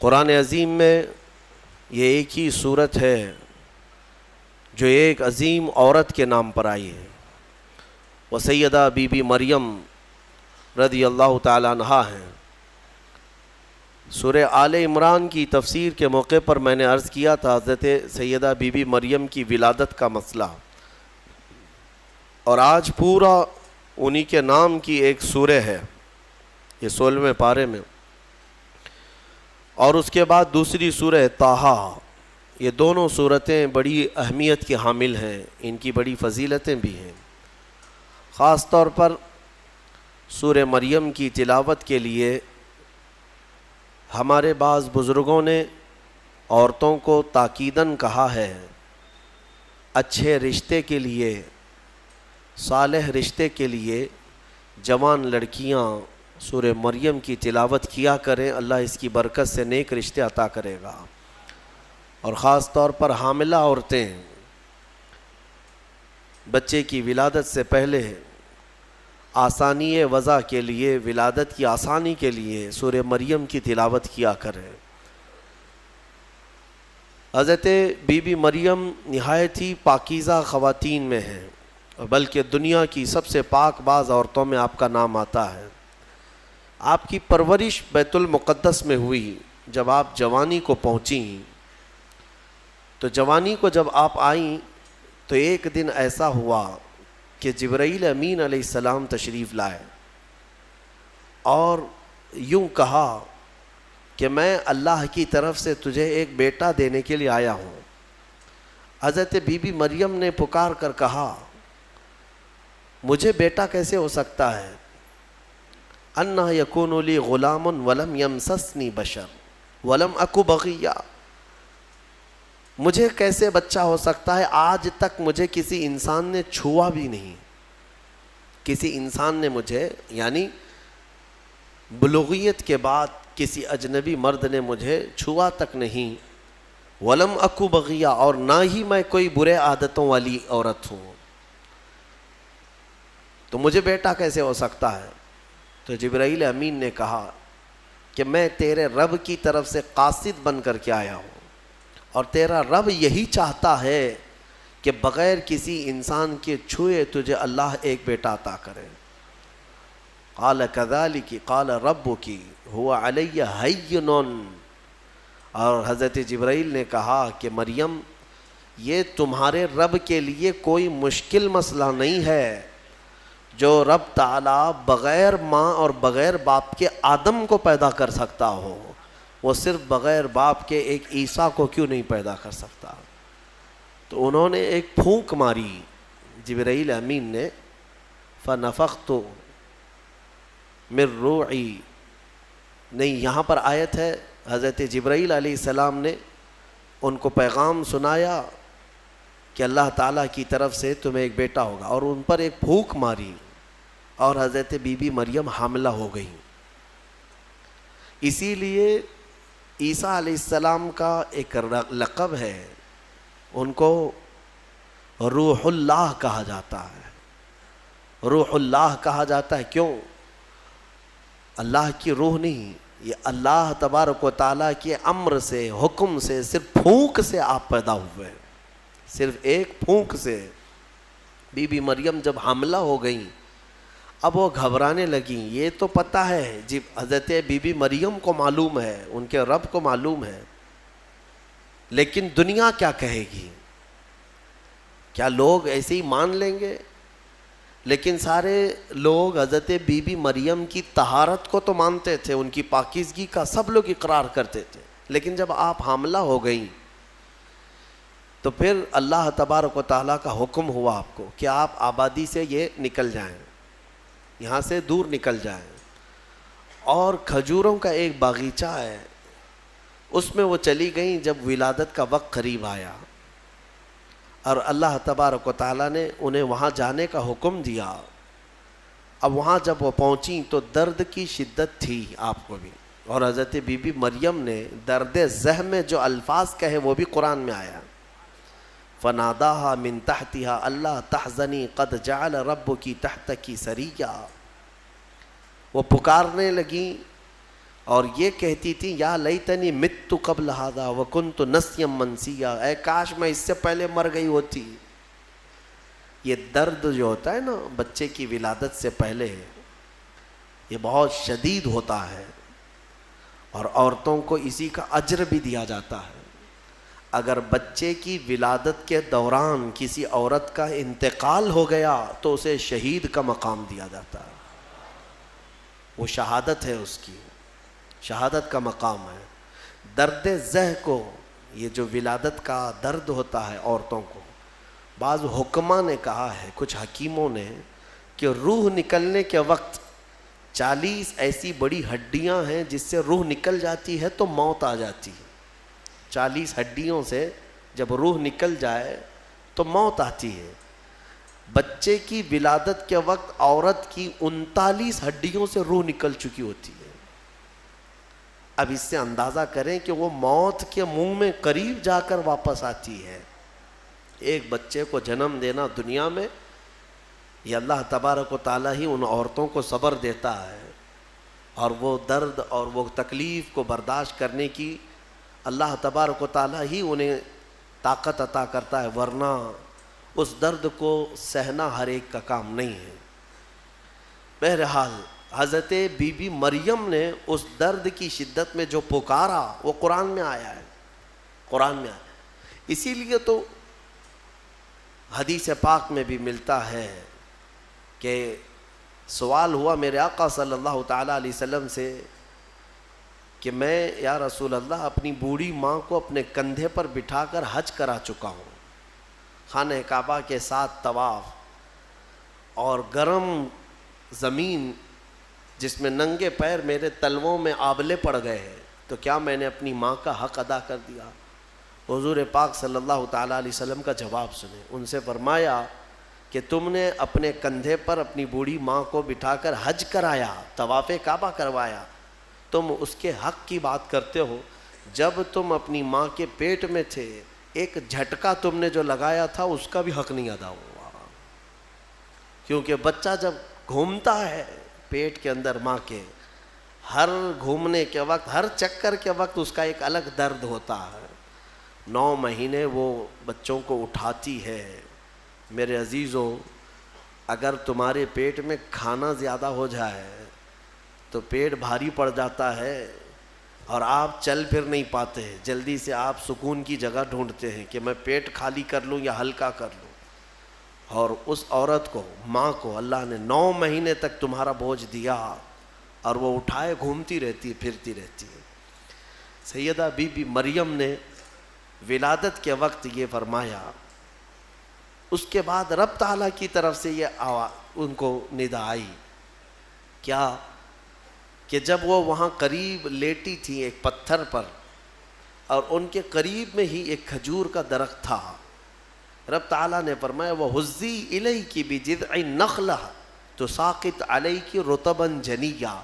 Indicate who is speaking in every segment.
Speaker 1: قرآن عظیم میں یہ ایک ہی صورت ہے جو ایک عظیم عورت کے نام پر آئی ہے، وہ سیدہ بی بی مریم رضی اللہ تعالیٰ عنہا ہیں۔ سورہ آل عمران کی تفسیر کے موقع پر میں نے عرض کیا تھا حضرت سیدہ بی بی مریم کی ولادت کا مسئلہ، اور آج پورا انہی کے نام کی ایک سورہ ہے، یہ 16ویں پارے میں، اور اس کے بعد دوسری سورہ طٰہٰ۔ یہ دونوں صورتیں بڑی اہمیت کی حامل ہیں، ان کی بڑی فضیلتیں بھی ہیں۔ خاص طور پر سورہ مریم کی تلاوت کے لیے ہمارے بعض بزرگوں نے عورتوں کو تاکیداً کہا ہے، اچھے رشتے کے لیے، صالح رشتے کے لیے جوان لڑکیاں سورہ مریم کی تلاوت کیا کریں، اللہ اس کی برکت سے نیک رشتے عطا کرے گا۔ اور خاص طور پر حاملہ عورتیں بچے کی ولادت سے پہلے آسانی وضع کے لیے، ولادت کی آسانی کے لیے سورہ مریم کی تلاوت کیا کریں۔ حضرت بی بی مریم نہایت ہی پاکیزہ خواتین میں ہیں، بلکہ دنیا کی سب سے پاک باز عورتوں میں آپ کا نام آتا ہے۔ آپ کی پرورش بیت المقدس میں ہوئی۔ جب آپ جوانی کو پہنچیں تو جوانی کو جب آپ آئیں تو ایک دن ایسا ہوا کہ جبرائیل امین علیہ السلام تشریف لائے اور یوں کہا کہ میں اللہ کی طرف سے تجھے ایک بیٹا دینے کے لیے آیا ہوں۔ حضرت بی بی مریم نے پکار کر کہا، مجھے بیٹا کیسے ہو سکتا ہے؟ انا یکون لی غلام ولم یمسسنی بشر ولم اکو بغیہ، مجھے کیسے بچہ ہو سکتا ہے؟ آج تک مجھے کسی انسان نے چھوا بھی نہیں، کسی انسان نے مجھے، یعنی بلوغیت کے بعد کسی اجنبی مرد نے مجھے چھوا تک نہیں، ولم اکو بغیہ، اور نہ ہی میں کوئی برے عادتوں والی عورت ہوں، تو مجھے بیٹا کیسے ہو سکتا ہے؟ تو جبرائیل امین نے کہا کہ میں تیرے رب کی طرف سے قاصد بن کر کے آیا ہوں، اور تیرا رب یہی چاہتا ہے کہ بغیر کسی انسان کے چھوئے تجھے اللہ ایک بیٹا عطا کرے۔ قال کذالک قال ربک هو علی ہین، اور حضرت جبرائیل نے کہا کہ مریم، یہ تمہارے رب کے لیے کوئی مشکل مسئلہ نہیں ہے، جو رب تعالیٰ بغیر ماں اور بغیر باپ کے آدم کو پیدا کر سکتا ہو، وہ صرف بغیر باپ کے ایک عیسیٰ کو کیوں نہیں پیدا کر سکتا؟ تو انہوں نے ایک پھونک ماری جبرائیل امین نے، فنفخت من روحی، نہیں یہاں پر آیت ہے حضرت جبرائیل علیہ السلام نے ان کو پیغام سنایا کہ اللہ تعالیٰ کی طرف سے تمہیں ایک بیٹا ہوگا، اور ان پر ایک پھونک ماری اور حضرت بی بی مریم حاملہ ہو گئی۔ اسی لیے عیسیٰ علیہ السلام کا ایک لقب ہے، ان کو روح اللہ کہا جاتا ہے۔ روح اللہ کہا جاتا ہے کیوں؟ اللہ کی روح نہیں، یہ اللہ تبارک و تعالیٰ کے امر سے، حکم سے، صرف پھونک سے آپ پیدا ہوئے، صرف ایک پھونک سے۔ بی بی مریم جب حاملہ ہو گئیں، اب وہ گھبرانے لگیں۔ یہ تو پتہ ہے جب حضرت بی بی مریم کو معلوم ہے، ان کے رب کو معلوم ہے، لیکن دنیا کیا کہے گی؟ کیا لوگ ایسے ہی مان لیں گے؟ لیکن سارے لوگ حضرت بی بی مریم کی طہارت کو تو مانتے تھے، ان کی پاکیزگی کا سب لوگ اقرار کرتے تھے، لیکن جب آپ حاملہ ہو گئیں تو پھر اللہ تبارک و تعالیٰ کا حکم ہوا آپ کو کہ آپ آبادی سے یہ نکل جائیں، یہاں سے دور نکل جائیں، اور کھجوروں کا ایک باغیچہ ہے، اس میں وہ چلی گئیں جب ولادت کا وقت قریب آیا، اور اللہ تبارک و تعالیٰ نے انہیں وہاں جانے کا حکم دیا۔ اب وہاں جب وہ پہنچیں تو درد کی شدت تھی آپ کو بھی، اور حضرت بی بی مریم نے درد زہم میں جو الفاظ کہے وہ بھی قرآن میں آیا، فناداها من تحتها اللہ تحزنی قد جعل ربکی تحتکی سریا، وہ پکارنے لگیں اور یہ کہتی تھی یا لیتنی مت قبل ھذا وکنت نسیا منسیا، اے کاش میں اس سے پہلے مر گئی ہوتی۔ یہ درد جو ہوتا ہے نا بچے کی ولادت سے پہلے، یہ بہت شدید ہوتا ہے، اور عورتوں کو اسی کا اجر بھی دیا جاتا ہے۔ اگر بچے کی ولادت کے دوران کسی عورت کا انتقال ہو گیا تو اسے شہید کا مقام دیا جاتا ہے، وہ شہادت ہے، اس کی شہادت کا مقام ہے۔ درد زہ کو، یہ جو ولادت کا درد ہوتا ہے عورتوں کو، بعض حکماء نے کہا ہے، کچھ حکیموں نے، کہ روح نکلنے کے وقت 40 ایسی بڑی ہڈیاں ہیں جس سے روح نکل جاتی ہے تو موت آ جاتی ہے۔ 40 ہڈیوں سے جب روح نکل جائے تو موت آتی ہے۔ بچے کی ولادت کے وقت عورت کی 39 ہڈیوں سے روح نکل چکی ہوتی ہے۔ اب اس سے اندازہ کریں کہ وہ موت کے منہ میں قریب جا کر واپس آتی ہے۔ ایک بچے کو جنم دینا دنیا میں، یہ اللہ تبارک و تعالیٰ ہی ان عورتوں کو صبر دیتا ہے، اور وہ درد اور وہ تکلیف کو برداشت کرنے کی اللہ تبارک و تعالیٰ ہی انہیں طاقت عطا کرتا ہے، ورنہ اس درد کو سہنا ہر ایک کا کام نہیں ہے۔ بہرحال حضرت بی بی مریم نے اس درد کی شدت میں جو پکارا وہ قرآن میں آیا ہے، قرآن میں آیا۔ اسی لیے تو حدیث پاک میں بھی ملتا ہے کہ سوال ہوا میرے آقا صلی اللہ تعالیٰ علیہ وسلم سے کہ میں یا رسول اللہ اپنی بوڑھی ماں کو اپنے کندھے پر بٹھا کر حج کرا چکا ہوں، خانہ کعبہ کے ساتھ طواف، اور گرم زمین جس میں ننگے پیر میرے تلووں میں آبلے پڑ گئے ہیں، تو کیا میں نے اپنی ماں کا حق ادا کر دیا؟ حضور پاک صلی اللہ تعالیٰ علیہ وسلم کا جواب سنیں۔ ان سے فرمایا کہ تم نے اپنے کندھے پر اپنی بوڑھی ماں کو بٹھا کر حج کرایا، طواف کعبہ کروایا، تم اس کے حق کی بات کرتے ہو۔ جب تم اپنی ماں کے پیٹ میں تھے ایک جھٹکا تم نے جو لگایا تھا اس کا بھی حق نہیں ادا ہوا، کیونکہ بچہ جب گھومتا ہے پیٹ کے اندر ماں کے، ہر گھومنے کے وقت، ہر چکر کے وقت اس کا ایک الگ درد ہوتا ہے۔ 9 مہینے وہ بچوں کو اٹھاتی ہے۔ میرے عزیزوں، اگر تمہارے پیٹ میں کھانا زیادہ ہو جائے تو پیٹ بھاری پڑ جاتا ہے اور آپ چل پھر نہیں پاتے، جلدی سے آپ سکون کی جگہ ڈھونڈتے ہیں کہ میں پیٹ خالی کر لوں یا ہلکا کر لوں۔ اور اس عورت کو، ماں کو، اللہ نے 9 مہینے تک تمہارا بوجھ دیا اور وہ اٹھائے گھومتی رہتی، پھرتی رہتی ہے۔ سیدہ بی بی مریم نے ولادت کے وقت یہ فرمایا، اس کے بعد رب تعالیٰ کی طرف سے یہ ان کو ندا آئی، کیا کہ جب وہ وہاں قریب لیٹی تھی ایک پتھر پر، اور ان کے قریب میں ہی ایک کھجور کا درخت تھا، رب تعالیٰ نے فرمایا وَهُزِّي إِلَيْكِ بِجِذْعِ النَّخْلَةِ تُسَاقِطْ عَلَيْكِ رُطَبًا جَنِيًّا،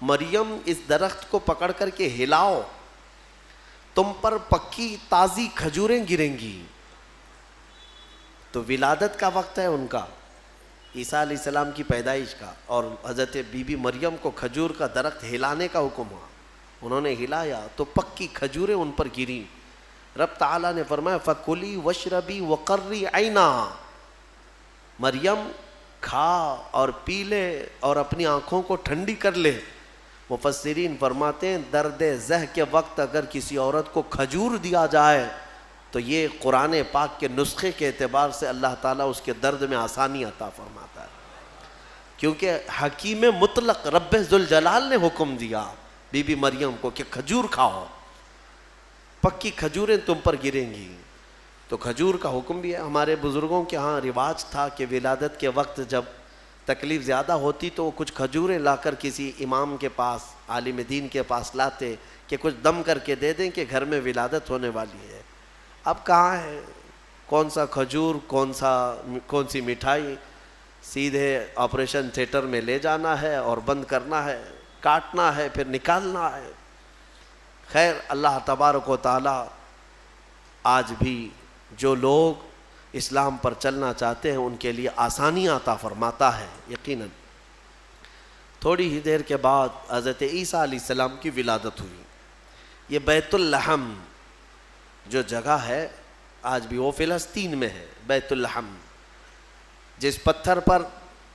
Speaker 1: مریم اس درخت کو پکڑ کر کے ہلاؤ، تم پر پکی تازی کھجوریں گریں گی۔ تو ولادت کا وقت ہے ان کا، عیسیٰ علیہ السلام کی پیدائش کا، اور حضرت بی بی مریم کو کھجور کا درخت ہلانے کا حکم ہوا، انہوں نے ہلایا تو پکی کھجوریں ان پر گریں۔ رب تعالیٰ نے فرمایا فَكُلِي وَاشْرَبِي وَقَرِّي عَيْنًا، مریم کھا اور پی لے اور اپنی آنکھوں کو ٹھنڈی کر لے۔ مفسرین فرماتے ہیں درد زہ کے وقت اگر کسی عورت کو کھجور دیا جائے تو یہ قرآن پاک کے نسخے کے اعتبار سے اللہ تعالیٰ اس کے درد میں آسانی عطا فرماتا ہے، کیونکہ حکیم مطلق رب ذوالجلال نے حکم دیا بی بی مریم کو کہ کھجور کھاؤ، پکی کھجوریں تم پر گریں گی۔ تو کھجور کا حکم بھی ہے۔ ہمارے بزرگوں کے ہاں رواج تھا کہ ولادت کے وقت جب تکلیف زیادہ ہوتی تو وہ کچھ کھجوریں لا کر کسی امام کے پاس، عالم دین کے پاس لاتے کہ کچھ دم کر کے دے دیں کہ گھر میں ولادت ہونے والی ہے۔ اب کہاں ہے، کون سا کھجور، کون سی مٹھائی، سیدھے آپریشن تھیٹر میں لے جانا ہے اور بند کرنا ہے، کاٹنا ہے پھر نکالنا ہے۔ خیر، اللہ تبارک و تعالی آج بھی جو لوگ اسلام پر چلنا چاہتے ہیں ان کے لیے آسانیاں عطا فرماتا ہے۔ یقیناً تھوڑی ہی دیر کے بعد حضرت عیسیٰ علیہ السلام کی ولادت ہوئی. یہ بیت اللحم جو جگہ ہے آج بھی وہ فلسطین میں ہے. بیت اللحم جس پتھر پر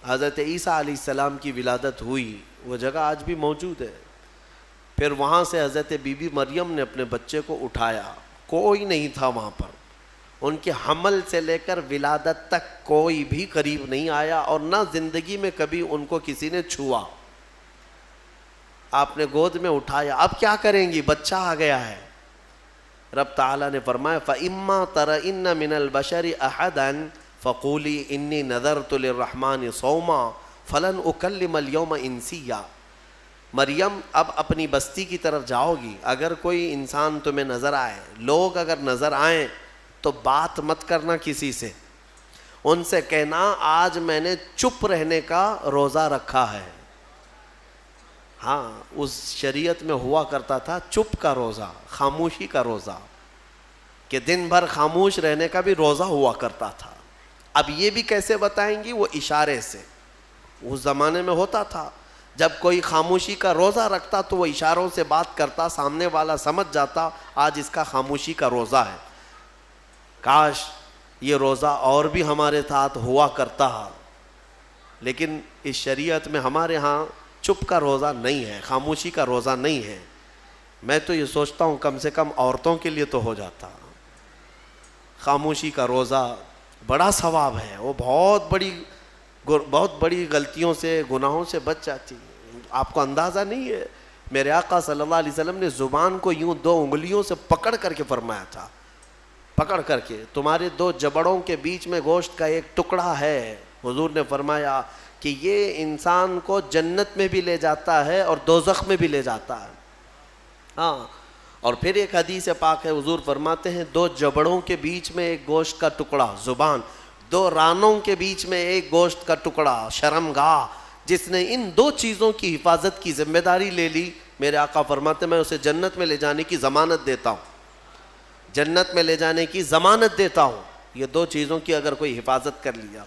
Speaker 1: حضرت عیسیٰ علیہ السلام کی ولادت ہوئی وہ جگہ آج بھی موجود ہے. پھر وہاں سے حضرت بی بی مریم نے اپنے بچے کو اٹھایا. کوئی نہیں تھا وہاں پر. ان کے حمل سے لے کر ولادت تک کوئی بھی قریب نہیں آیا اور نہ زندگی میں کبھی ان کو کسی نے چھوا. آپ نے گود میں اٹھایا. اب کیا کریں گی؟ بچہ آ گیا ہے. رب تعالیٰ نے فرمایا فَإِمَّا تَرَئِنَّ مِنَ الْبَشَرِ أَحَدًا فَقُولِي إِنِّي نَذَرْتُ لِلرَّحْمَنِ صَوْمًا فَلَنْ أُكَلِّمَ الْيَوْمَ إِنسِيًّا. مریم اب اپنی بستی کی طرف جاؤ گی. اگر کوئی انسان تمہیں نظر آئے, لوگ اگر نظر آئیں تو بات مت کرنا کسی سے. ان سے کہنا آج میں نے چپ رہنے کا روزہ رکھا ہے. ہاں اس شریعت میں ہوا کرتا تھا چپ کا روزہ, خاموشی کا روزہ, کہ دن بھر خاموش رہنے کا بھی روزہ ہوا کرتا تھا. اب یہ بھی کیسے بتائیں گی؟ وہ اشارے سے. اس زمانے میں ہوتا تھا جب کوئی خاموشی کا روزہ رکھتا تو وہ اشاروں سے بات کرتا, سامنے والا سمجھ جاتا آج اس کا خاموشی کا روزہ ہے. کاش یہ روزہ اور بھی ہمارے ساتھ ہوا کرتا. لیکن اس شریعت میں ہمارے ہاں چپ کا روزہ نہیں ہے, خاموشی کا روزہ نہیں ہے. میں تو یہ سوچتا ہوں کم سے کم عورتوں کے لیے تو ہو جاتا. خاموشی کا روزہ بڑا ثواب ہے. وہ بہت بڑی غلطیوں سے, گناہوں سے بچ جاتی. آپ کو اندازہ نہیں ہے, میرے آقا صلی اللہ علیہ وسلم نے زبان کو یوں 2 انگلیوں سے پکڑ کر کے فرمایا تھا, پکڑ کر کے, تمہارے 2 جبڑوں کے بیچ میں گوشت کا ایک ٹکڑا ہے. حضور نے فرمایا کہ یہ انسان کو جنت میں بھی لے جاتا ہے اور دوزخ میں بھی لے جاتا ہے. ہاں, اور پھر ایک حدیث پاک ہے, حضور فرماتے ہیں 2 جبڑوں کے بیچ میں ایک گوشت کا ٹکڑا زبان, 2 رانوں کے بیچ میں ایک گوشت کا ٹکڑا شرمگاہ. جس نے ان 2 چیزوں کی حفاظت کی ذمہ داری لے لی, میرے آقا فرماتے میں اسے جنت میں لے جانے کی ضمانت دیتا ہوں. جنت میں لے جانے کی ضمانت دیتا ہوں. یہ 2 چیزوں کی اگر کوئی حفاظت کر لیا.